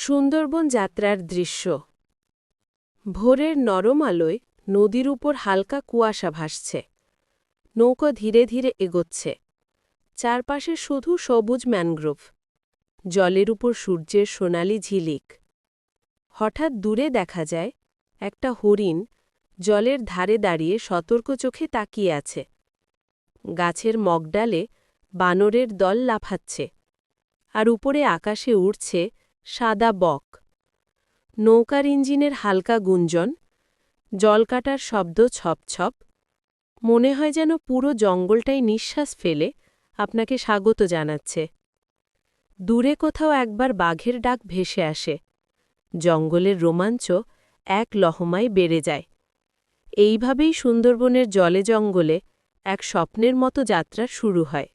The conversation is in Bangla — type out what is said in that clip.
সুন্দরবন যাত্রার দৃশ্য। ভোরের নরম আলোয় নদীর উপর হালকা কুয়াশা ভাসছে। নৌকা ধীরে ধীরে এগোচ্ছে। চারপাশে শুধু সবুজ ম্যানগ্রোভ। জলের উপর সূর্যের সোনালি ঝিলিক। হঠাৎ দূরে দেখা যায় একটা হরিণ জলের ধারে দাঁড়িয়ে সতর্ক চোখে তাকিয়ে আছে। গাছের মগডালে বানরের দল লাফাচ্ছে, আর উপরে আকাশে উড়ছে সাদা বক। নৌকার ইঞ্জিনের হালকা গুঞ্জন, জলকাটার শব্দ ছপ-ছপ। মনে হয় যেন পুরো জঙ্গলটাই নিঃশ্বাস ফেলে আপনাকে স্বাগত জানাচ্ছে। দূরে কোথাও একবার বাঘের ডাক ভেসে আসে। জঙ্গলের রোমাঞ্চ এক লহমায় বেড়ে যায়। এইভাবেই সুন্দরবনের জলে জঙ্গলে এক স্বপ্নের মতো যাত্রা শুরু হয়।